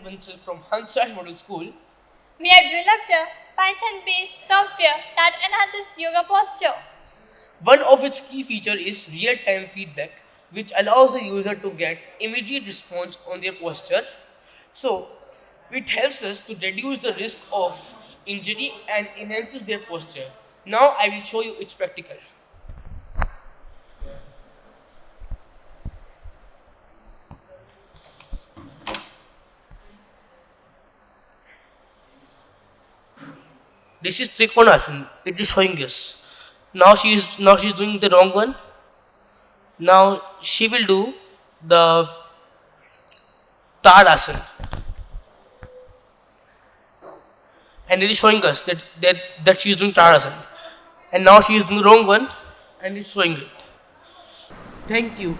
myself from Hansraj Model School. We have developed a Python-based software that enhances yoga posture. One of its key features is real-time feedback, which allows the user to get immediate response on their posture. So, it helps us to reduce the risk of injury and enhances their posture. Now, I will show you its practical. This is Trikonasana. It is showing us. Now she's doing the wrong one. Now she will do the Tadasana. And it is showing us that she is doing Tadasana. And now she is doing the wrong one and it's showing it. Thank you.